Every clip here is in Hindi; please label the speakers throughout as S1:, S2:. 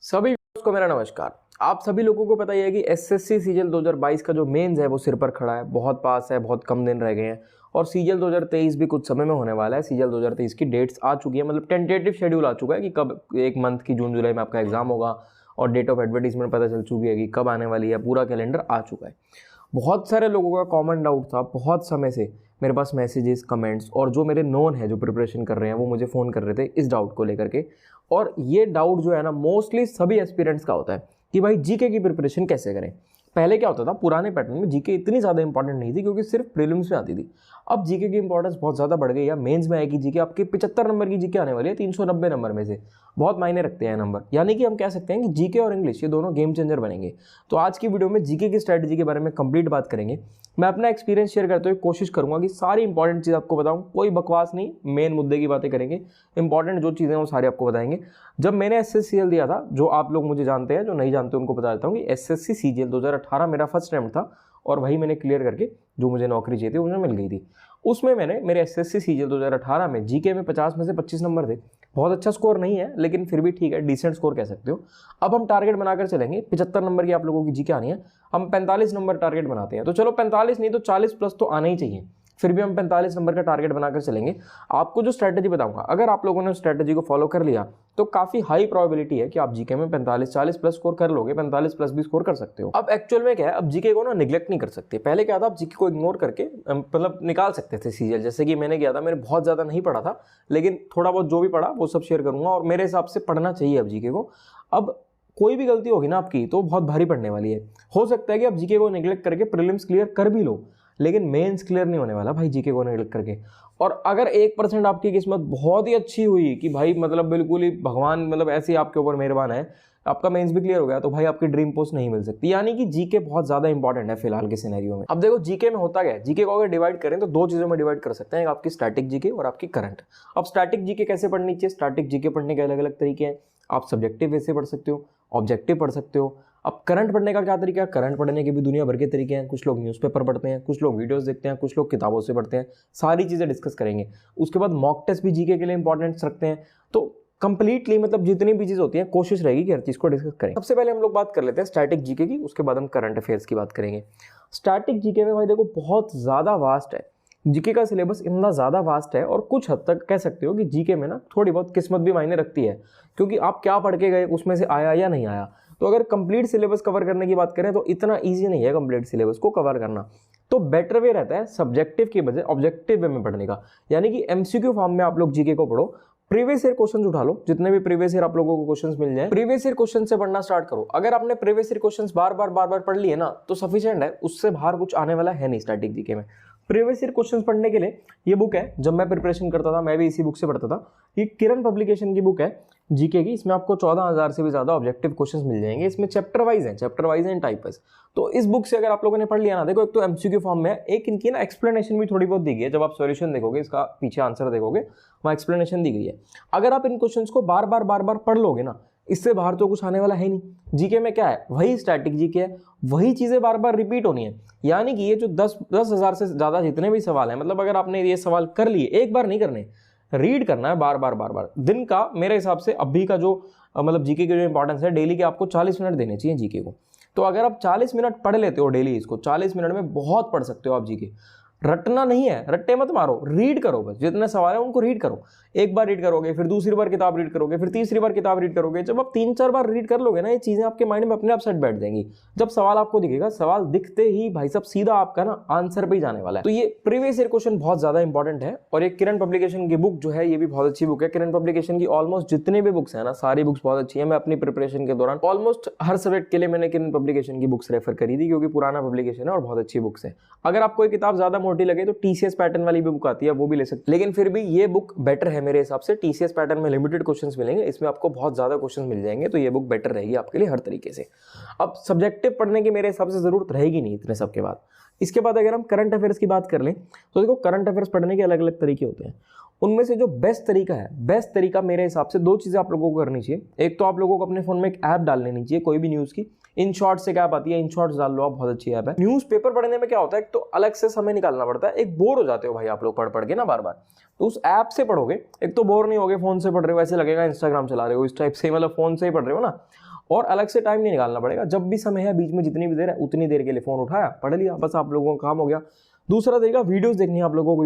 S1: सभी viewers को मेरा नमस्कार। आप सभी लोगों को पता ही है कि एसएससी सीजीएल 2022 का जो मेंस है वो सिर पर खड़ा है। बहुत पास है, बहुत कम दिन रह गए हैं और सीजीएल 2023 भी कुछ समय में होने वाला है। सीजीएल 2023 की डेट्स आ चुकी है, मतलब टेंटेटिव शेड्यूल आ चुका है कि कब एक मंथ की जून जुलाई में आपका एग्जाम होगा और डेट ऑफ एडवर्टीजमेंट पता चल चुकी है कि कब आने वाली है। पूरा कैलेंडर आ चुका है। बहुत सारे लोगों का कॉमन डाउट था, बहुत समय से मेरे पास मैसेजेस, कमेंट्स और जो मेरे नोन है जो प्रिपरेशन कर रहे हैं वो मुझे फ़ोन कर रहे थे इस डाउट को लेकर के। और ये डाउट जो है ना मोस्टली सभी एस्पिरेंट्स का होता है कि भाई जीके की प्रिपरेशन कैसे करें। पहले क्या होता था, पुराने पैटर्न में जीके इतनी ज़्यादा इंपॉर्टेंट नहीं थी क्योंकि सिर्फ प्रीलिम्स में आती थी। अब जीके की इंपॉर्टेंस बहुत ज़्यादा बढ़ गई है। मेंस में आएगी जीके, आपके 75 नंबर की जीके आने वाली है 390 नंबर में से। बहुत मायने रखते हैं नंबर, यानी कि हम कह सकते हैं कि जीके और इंग्लिश ये दोनों गेम चेंजर बनेंगे। तो आज की वीडियो में जीके की स्ट्रैटेजी के बारे में कंप्लीट बात करेंगे। मैं अपना एक्सपीरियंस शेयर करते हुए कोशिश करूंगा कि सारी इंपॉर्टेंट चीज़ आपको बताऊं, कोई बकवास नहीं, मेन मुद्दे की बातें करेंगे। इंपॉर्टेंट जो चीज़ें वो सारी आपको बताएंगे। जब मैंने एसएससीएल दिया था, जो आप लोग मुझे जानते हैं, जो नहीं जानते उनको बता देता हूँ कि एसएससी सीजीएल 2018 मेरा फर्स्ट अटेम्प्ट था और वही मैंने क्लियर करके जो मुझे नौकरी चाहिए थी वो मुझे मिल गई थी। उसमें मैंने मेरे एसएससी सीजीएल 2018 में जीके में 50 में से 25 नंबर थे। बहुत अच्छा स्कोर नहीं है लेकिन फिर भी ठीक है, डिसेंट स्कोर कह सकते हो। अब हम टारगेट बनाकर चलेंगे, 75 नंबर की आप लोगों की जीके आनी है। हम 45 नंबर टारगेट बनाते हैं, तो चलो 45 नहीं तो 40 प्लस तो आना ही चाहिए। फिर भी हम 45 नंबर का टारगेट बनाकर चलेंगे। आपको जो स्ट्रैटेजी बताऊंगा, अगर आप लोगों ने स्ट्रैटेजी को फॉलो कर लिया तो काफी हाई प्रोबेबिलिटी है कि आप जीके में 45-40 प्लस स्कोर कर लोगे, 45 प्लस भी स्कोर कर सकते हो। अब एक्चुअल में क्या है, अब जीके को ना निगलेक्ट नहीं कर सकते। पहले क्या था, आप जीके को इग्नोर करके मतलब निकाल सकते थे सीजीएल, जैसे कि मैंने किया था। मैंने बहुत ज्यादा नहीं पढ़ा था लेकिन थोड़ा बहुत जो भी पढ़ा वो सब शेयर करूंगा और मेरे हिसाब से पढ़ना चाहिए अब जीके को। अब कोई भी गलती होगी ना आपकी तो बहुत भारी पड़ने वाली है। हो सकता है कि आप जीके को नेगलेक्ट करके प्रीलिम्स क्लियर कर भी लो लेकिन मेंस क्लियर नहीं होने वाला भाई जीके को नेगलेक्ट करके। और अगर 1% आपकी किस्मत बहुत ही अच्छी हुई कि भाई मतलब बिल्कुल ही भगवान मतलब ऐसे ही आपके ऊपर मेहरबान है, आपका मेंस भी क्लियर हो गया, तो भाई आपकी ड्रीम पोस्ट नहीं मिल सकती। यानी कि जीके बहुत ज्यादा इंपॉर्टेंट है फिलहाल के सिनेरियो में। अब देखो जीके में होता क्या है, जीके को अगर डिवाइड करें तो दो चीजों में डिवाइड कर सकते हैं, आपकी स्टैटिक जीके और आपकी करंट। अब स्टैटिक जीके कैसे पढ़नी चाहिए, स्टैटिक जीके पढ़ने के अलग अलग तरीके हैं। आप सब्जेक्टिव वे से पढ़ सकते हो, ऑब्जेक्टिव पढ़ सकते हो। अब करंट पढ़ने का क्या तरीका है, करंट पढ़ने के भी दुनिया भर के तरीके हैं। कुछ लोग न्यूज़पेपर पढ़ते हैं, कुछ लोग वीडियोस देखते हैं, कुछ लोग किताबों से पढ़ते हैं। सारी चीज़ें डिस्कस करेंगे। उसके बाद मॉक टेस्ट भी जीके के लिए इंपॉर्टेंस रखते हैं। तो कंप्लीटली मतलब जितनी भी चीज़ होती है कोशिश रहेगी कि हर चीज़ को डिस्कस करें। सबसे पहले हम लोग बात कर लेते हैं स्टैटिक जीके की, उसके बाद हम करंट अफेयर्स की बात करेंगे। स्टैटिक जीके में भाई देखो बहुत ज़्यादा वास्ट है, जीके का सिलेबस इतना ज़्यादा वास्ट है और कुछ हद तक कह सकते हो कि जीके में ना थोड़ी बहुत किस्मत भी मायने रखती है, क्योंकि आप क्या पढ़ के गए उसमें से आया या नहीं आया। तो अगर कंप्लीट सिलेबस कवर करने की बात करें तो इतना ईजी नहीं है कंप्लीट सिलेबस को कवर करना। तो बेटर वे रहता है सब्जेक्टिव की बजाय ऑब्जेक्टिव वे में पढ़ने का, यानी कि एमसीक्यू फॉर्म में आप लोग जीके को पढ़ो। प्रीवियस ईयर क्वेश्चंस उठा लो, जितने भी प्रीवियस ईयर आप लोगों को क्वेश्चंस मिल जाए, प्रीवियस ईयर क्वेश्चन से पढ़ना स्टार्ट करो। अगर आपने प्रीवियस ईयर क्वेश्चंस बार बार पढ़ लिए ना तो सफिशिएंट है, उससे बाहर कुछ आने वाला है नहीं स्टैटिक जीके में। प्रीवियस ईयर क्वेश्चंस पढ़ने के लिए ये बुक है, जब मैं प्रिपरेशन करता था मैं भी इसी बुक से पढ़ता था। ये किरण पब्लिकेशन की बुक है जीके की। इसमें आपको 14,000 से भी ज्यादा ऑब्जेक्टिव क्वेश्चंस मिल जाएंगे। इसमें chapter wise and type wise. तो इस बुक से अगर आप लोगों ने पढ़ लिया ना, देखो एक तो एमसीक्यू फॉर्म में है, एक इनकी ना एक्सप्लेनेशन भी थोड़ी बहुत दी गई है। जब आप सॉल्यूशन देखोगे, इसका पीछे आंसर देखोगे, वहाँ एक्सप्लेनेशन दी गई है। अगर आप इन क्वेश्चंस को बार बार पढ़ लोगे ना, इससे बाहर तो कुछ आने वाला है नहीं। जीके में क्या है, वही स्टैटिक जीके है, वही चीजें बार बार रिपीट होनी है। यानी कि ये जो 10,000 से ज्यादा जितने भी सवाल हैं, मतलब अगर आपने ये सवाल कर लिए, एक बार नहीं करने, रीड करना है बार बार दिन का। मेरे हिसाब से अभी का जो मतलब जीके की जो इंपॉर्टेंस है, डेली के आपको 40 मिनट देने चाहिए जीके को। तो अगर आप 40 मिनट पढ़ लेते हो डेली, इसको 40 मिनट में बहुत पढ़ सकते हो आप जीके। रटना नहीं है, रट्टे मत मारो, रीड करो बस। जितने सवाल है उनको रीड करो। एक बार रीड करोगे, फिर दूसरी बार किताब रीड करोगे, फिर तीसरी बार किताब रीड करोगे। जब आप 3-4 बार रीड कर लोगे ना, ये चीजें आपके माइंड में अपने आप सेट बैठ जाएंगी। जब सवाल आपको दिखेगा, सवाल दिखते ही भाई साहब सीधा आपका ना आंसर पे ही जाने वाला है। तो ये प्रीवियस ईयर क्वेश्चन बहुत ज्यादा इंपॉर्टेंट है। और ये किरण पब्लिकेशन की बुक जो है, ये भी बहुत अच्छी बुक है। किरण पब्लिकेशन की ऑलमोस्ट जितने भी बुक्स है ना, सारी बुक्स बहुत अच्छी है। मैं अपनी प्रिपरेशन के दौरान ऑलमोस्ट हर सब्जेक्ट के लिए मैंने किरण पब्लिकेशन की बुक्स रेफर करी थी, क्योंकि पुराना पब्लिकेशन है और बहुत अच्छी बुक्स है। अगर आपको किताब ज्यादा मोटी लगे तो टीसीएस पैटर्न वाली भी बुक आती है, वो भी ले सकते, लेकिन फिर भी ये बुक बेटर है मेरे हिसाब से। टीसीएस पैटर्न में लिमिटेड क्वेश्चंस मिलेंगे, इसमें आपको बहुत ज्यादा क्वेश्चंस मिल जाएंगे, तो ये बुक बेटर रहेगी आपके लिए हर तरीके से। अब सब्जेक्टिव पढ़ने की मेरे हिसाब से जरूरत रहेगी नहीं इतने सब के बाद। इसके बाद अगर हम करंट अफेयर्स की बात कर लें तो देखो करंट अफेयर्स पढ़ने के अलग अलग तरीके होते हैं। उनमें से जो बेस्ट तरीका है, बेस्ट तरीका मेरे हिसाब से दो चीजें आप लोगों को करनी चाहिए। एक तो आप लोगों को अपने फोन में एक ऐप डाल लेनी चाहिए कोई भी न्यूज की, इन शॉर्ट से क्या आती है, इन शॉर्ट्स डाल लो आप, बहुत अच्छी ऐप है। न्यूज़पेपर पढ़ने में क्या होता है, एक तो अलग से समय निकालना पड़ता है, एक बोर हो जाते हो भाई आप लोग पढ़ के ना बार बार। तो उस ऐप से पढ़ोगे, एक तो बोर नहीं होगे, फोन से पढ़ रहे हो ऐसे लगेगा इंस्टाग्राम चला रहे हो, इस टाइप से, मतलब फोन से ही पढ़ रहे हो ना, और अलग से टाइम नहीं निकालना पड़ेगा। जब भी समय है, बीच में जितनी भी देर है उतनी देर के लिए फोन उठाया, पढ़ लिया, बस आप लोगों का काम हो गया। दूसरा तरीका, वीडियोस देखनी है आप लोगों को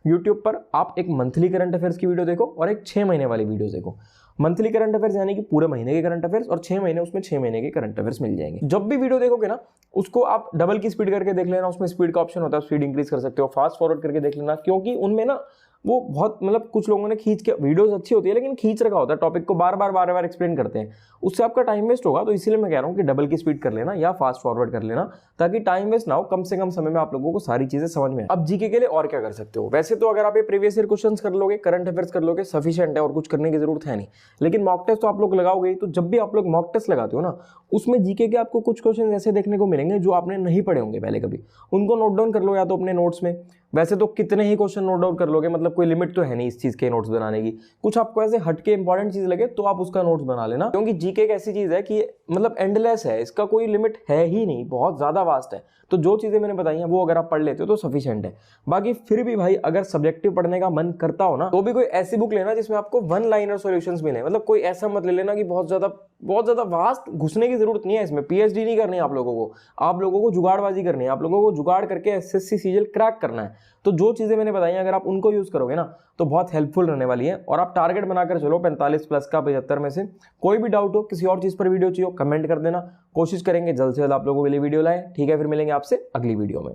S1: यूट्यूब पर आप एक मंथली करंट अफेयर्स की वीडियो देखो और एक 6 महीने वाली वीडियो देखो। मंथली करंट अफेयर्स यानी कि पूरे महीने के करंट अफेयर्स, और 6 महीने, उसमें 6 महीने के करंट अफेयर्स मिल जाएंगे। जब भी वीडियो देखोगे ना, उसको आप डबल की स्पीड करके देख लेना, उसमें स्पीड का ऑप्शन होता है, स्पीड इंक्रीज कर सकते हो, फास्ट फॉरवर्ड करके देख लेना, क्योंकि उनमें ना वो बहुत, मतलब कुछ लोगों ने खींच के, वीडियोस अच्छी होती है लेकिन खींच रखा होता है, टॉपिक को बार बार एक्सप्लेन करते हैं, उससे आपका टाइम वेस्ट होगा। तो इसीलिए मैं कह रहा हूँ कि डबल की स्पीड कर लेना या फास्ट फॉरवर्ड कर लेना, ताकि टाइम वेस्ट ना हो, कम से कम समय में आप लोगों को सारी चीजें समझ में आए। अब जीके के लिए और क्या कर सकते हो, वैसे तो अगर आप ये प्रीवियस ईयर क्वेश्चंस कर लोगे, करंट अफेयर्स कर लोगे, सफिशिएंट है और कुछ करने की जरूरत है नहीं। लेकिन मॉक टेस्ट तो आप लोग लगाओगे, तो जब भी आप लोग मॉक टेस्ट लगाते हो ना, उसमें जीके के आपको कुछ क्वेश्चन ऐसे देखने को मिलेंगे जो आपने नहीं पढ़े होंगे पहले कभी, उनको नोट डाउन कर लो या तो अपने नोट्स में। वैसे तो कितने ही क्वेश्चन नोट डाउन कर लोगे, मतलब कोई लिमिट तो है नहीं इस चीज के नोट्स बनाने की। कुछ आपको ऐसे हटके इंपॉर्टेंट चीज लगे तो आप उसका नोट्स बना लेना, क्योंकि जीके एक ऐसी चीज है कि मतलब एंडलेस है, इसका कोई लिमिट है ही नहीं, बहुत ज्यादा वास्ट है। तो जो चीजें मैंने बताई हैं वो अगर आप पढ़ लेते हो तो सफिशिएंट है। बाकी फिर भी भाई अगर सब्जेक्टिव पढ़ने का मन करता हो ना, तो भी कोई ऐसी बुक लेना जिसमें आपको वन लाइनर सॉल्यूशंस मिले। मतलब कोई ऐसा मत ले लेना कि बहुत ज्यादा वास्ट, घुसने की जरूरत नहीं है इसमें, पीएचडी नहीं करनी है आप लोगों को जुगाड़बाजी करनी है, आप लोगों को जुगाड़ करके एसएससी सीजीएल क्रैक करना है। तो जो चीजें मैंने बताई अगर आप उनको यूज करोगे ना, तो बहुत हेल्पफुल रहने वाली है। और आप टारगेट बनाकर चलो 45 प्लस का 75 में से। कोई भी डाउट हो, किसी और चीज पर वीडियो चाहिए, कमेंट कर देना, कोशिश करेंगे जल्द से जल्द आप लोगों के लिए वीडियो लाएं। ठीक है, फिर मिलेंगे आपसे अगली वीडियो में।